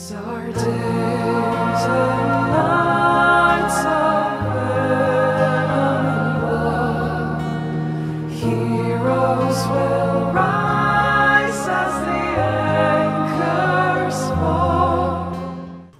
These are days and nights of venom and blood. Heroes will rise as the anchors fall.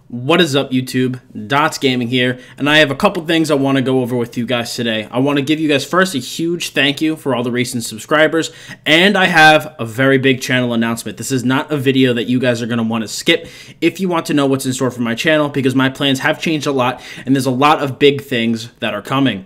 What is up, YouTube? Dottz Gaming here, and I have a couple things I want to go over with you guys today. I want to give you guys first a huge thank you for all the recent subscribers, and I have a very big channel announcement. This is not a video that you guys are going to want to skip if you want to know what's in store for my channel, because my plans have changed a lot, and there's a lot of big things that are coming.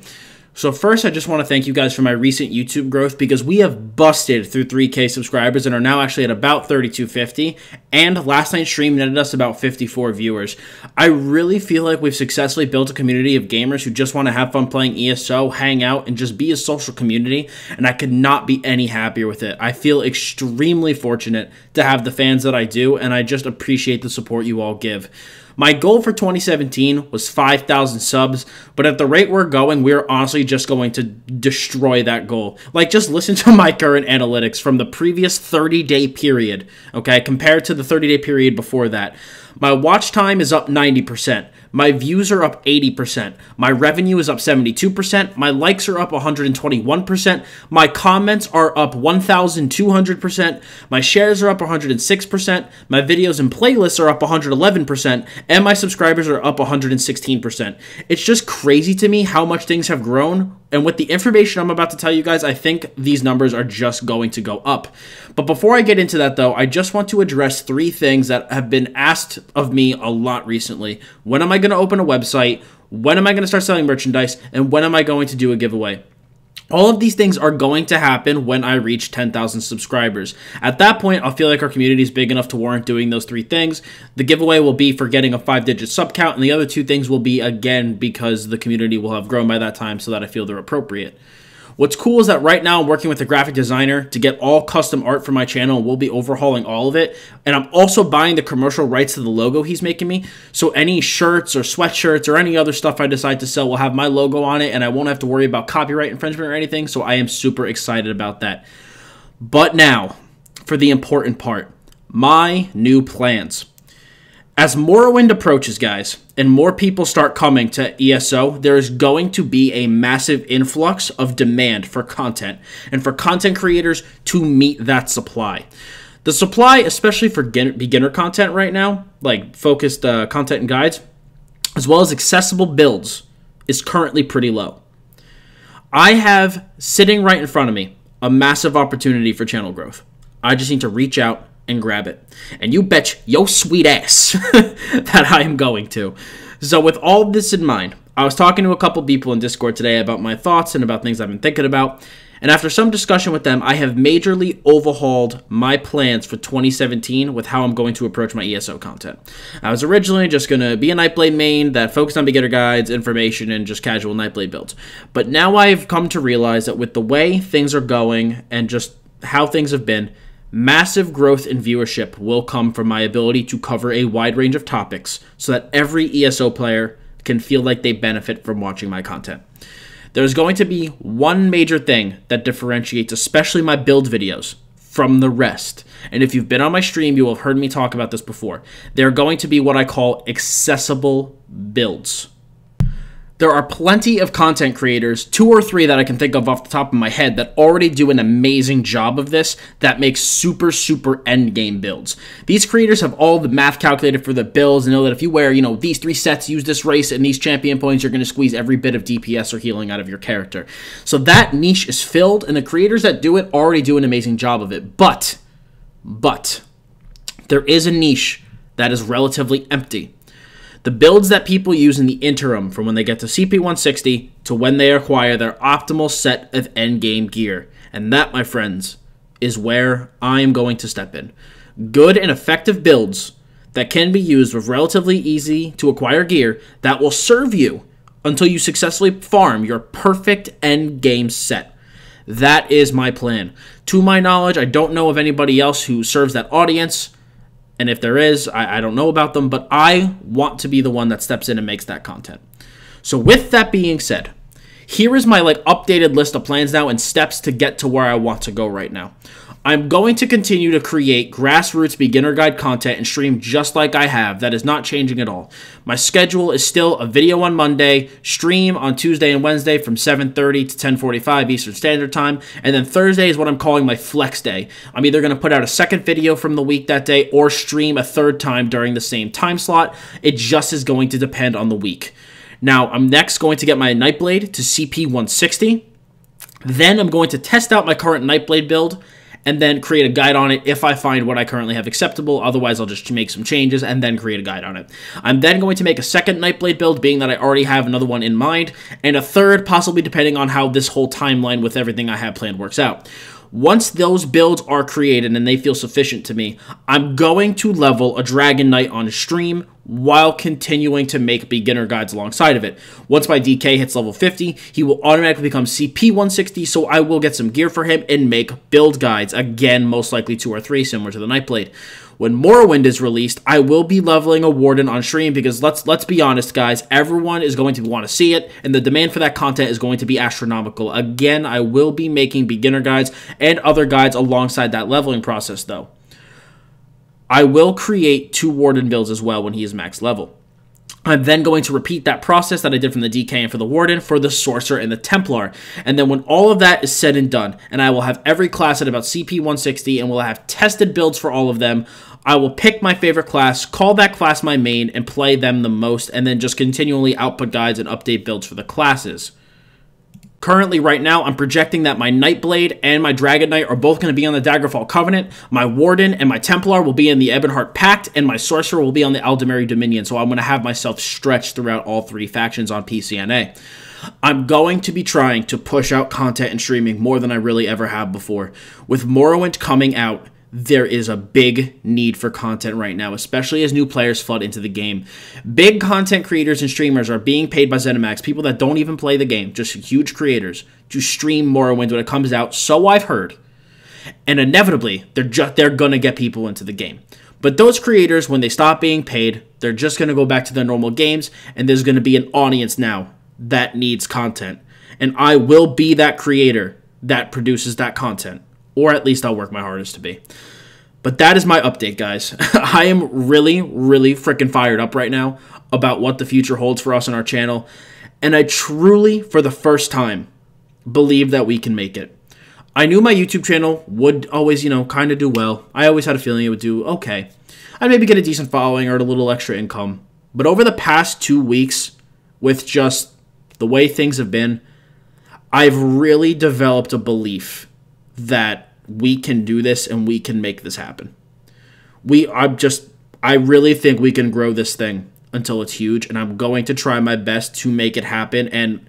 So first, I just want to thank you guys for my recent YouTube growth, because we have busted through 3K subscribers and are now actually at about 3,250, and last night's stream netted us about 54 viewers. I really feel like we've successfully built a community of gamers who just want to have fun playing ESO, hang out, and just be a social community, and I could not be any happier with it. I feel extremely fortunate to have the fans that I do, and I just appreciate the support you all give. My goal for 2017 was 5,000 subs, but at the rate we're going, we're honestly just going to destroy that goal. Like, just listen to my current analytics from the previous 30-day period, okay, compared to the 30-day period before that. My watch time is up 90%. My views are up 80%. My revenue is up 72%. My likes are up 121%. My comments are up 1,200%. My shares are up 106%. My videos and playlists are up 111%. And my subscribers are up 116%. It's just crazy to me how much things have grown. And with the information I'm about to tell you guys, I think these numbers are just going to go up. But before I get into that, though, I just want to address three things that have been asked of me a lot recently. When am I going to open a website? When am I going to start selling merchandise? And when am I going to do a giveaway? All of these things are going to happen when I reach 10,000 subscribers. At that point, I'll feel like our community is big enough to warrant doing those three things. The giveaway will be for getting a 5-digit sub count, and the other two things will be, again, because the community will have grown by that time so that I feel they're appropriate. What's cool is that right now I'm working with a graphic designer to get all custom art for my channel. We'll be overhauling all of it. And I'm also buying the commercial rights to the logo he's making me. So any shirts or sweatshirts or any other stuff I decide to sell will have my logo on it, and I won't have to worry about copyright infringement or anything. So I am super excited about that. But now, for the important part, my new plans. As Morrowind approaches, guys, and more people start coming to ESO, there is going to be a massive influx of demand for content and for content creators to meet that supply. The supply, especially for beginner content right now, like focused content and guides, as well as accessible builds, is currently pretty low. I have, sitting right in front of me, a massive opportunity for channel growth. I just need to reach out and grab it. And you bet yo sweet ass that I am going to. So with all this in mind, I was talking to a couple people in Discord today about my thoughts and about things I've been thinking about. And after some discussion with them, I have majorly overhauled my plans for 2017 with how I'm going to approach my ESO content. I was originally just going to be a Nightblade main that focused on beginner guides, information, and just casual Nightblade builds. But now I've come to realize that with the way things are going and just how things have been, massive growth in viewership will come from my ability to cover a wide range of topics so that every ESO player can feel like they benefit from watching my content. There's going to be one major thing that differentiates especially my build videos from the rest. And if you've been on my stream, you will have heard me talk about this before. They're going to be what I call accessible builds. There are plenty of content creators, 2 or 3 that I can think of off the top of my head, that already do an amazing job of this that makes super endgame builds. These creators have all the math calculated for the builds and know that if you wear, these 3 sets, use this race, and these champion points, you're going to squeeze every bit of DPS or healing out of your character. So that niche is filled, and the creators that do it already do an amazing job of it. But, there is a niche that is relatively empty. The builds that people use in the interim from when they get to CP160 to when they acquire their optimal set of endgame gear. And that, my friends, is where I am going to step in. Good and effective builds that can be used with relatively easy to acquire gear that will serve you until you successfully farm your perfect endgame set. That is my plan. To my knowledge, I don't know of anybody else who serves that audience. And if there is, I don't know about them, but I want to be the one that steps in and makes that content. So with that being said, here is my like updated list of plans now and steps to get to where I want to go right now. I'm going to continue to create grassroots beginner guide content and stream just like I have. That is not changing at all. My schedule is still a video on Monday, stream on Tuesday and Wednesday from 7:30 to 10:45 Eastern Standard Time, and then Thursday is what I'm calling my flex day. I'm either going to put out a second video from the week that day or stream a third time during the same time slot. It just is going to depend on the week. Now, I'm next going to get my Nightblade to CP 160. Then I'm going to test out my current Nightblade build and then create a guide on it if I find what I currently have acceptable. Otherwise, I'll just make some changes and then create a guide on it. I'm then going to make a second Nightblade build, being that I already have another one in mind, and a third, possibly depending on how this whole timeline with everything I have planned works out. Once those builds are created and they feel sufficient to me, I'm going to level a Dragon Knight on stream while continuing to make beginner guides alongside of it. Once my DK hits level 50, he will automatically become CP 160, so I will get some gear for him and make build guides, again, most likely 2 or 3, similar to the Nightblade. When Morrowind is released, I will be leveling a Warden on stream because let's be honest, guys, everyone is going to want to see it, and the demand for that content is going to be astronomical. Again, I will be making beginner guides and other guides alongside that leveling process, though. I will create 2 Warden builds as well when he is max level. I'm then going to repeat that process that I did from the DK and for the Warden for the Sorcerer and the Templar. And then when all of that is said and done, and I will have every class at about CP 160 and we'll have tested builds for all of them, I will pick my favorite class, call that class my main, and play them the most, and then just continually output guides and update builds for the classes. Currently, right now, I'm projecting that my Nightblade and my Dragon Knight are both going to be on the Daggerfall Covenant. My Warden and my Templar will be in the Ebonheart Pact, and my Sorcerer will be on the Aldemary Dominion. So I'm going to have myself stretched throughout all 3 factions on PCNA. I'm going to be trying to push out content and streaming more than I really ever have before. With Morrowind coming out, there is a big need for content right now, especially as new players flood into the game. Big content creators and streamers are being paid by ZeniMax, people that don't even play the game, just huge creators, to stream Morrowind when it comes out, so I've heard. And inevitably, they're going to get people into the game. But those creators, when they stop being paid, they're just going to go back to their normal games, and there's going to be an audience now that needs content. And I will be that creator that produces that content. Or at least I'll work my hardest to be. But that is my update, guys. I am really, really freaking fired up right now about what the future holds for us on our channel. And I truly, for the first time, believe that we can make it. I knew my YouTube channel would always, kind of do well. I always had a feeling it would do okay. I'd maybe get a decent following or a little extra income. But over the past 2 weeks, with just the way things have been, I've really developed a belief that we can do this and we can make this happen. I really think we can grow this thing until it's huge, and I'm going to try my best to make it happen and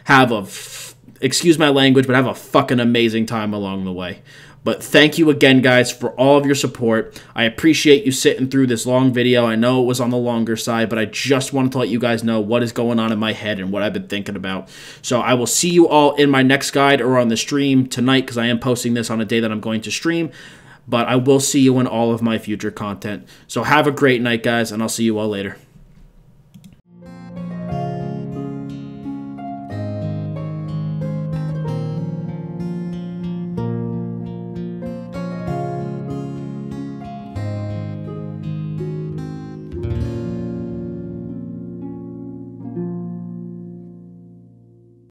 have excuse my language, but have a fucking amazing time along the way. But thank you again, guys, for all of your support. I appreciate you sitting through this long video. I know it was on the longer side, but I just wanted to let you guys know what is going on in my head and what I've been thinking about. So I will see you all in my next guide or on the stream tonight, because I am posting this on a day that I'm going to stream. But I will see you in all of my future content. So have a great night, guys, and I'll see you all later.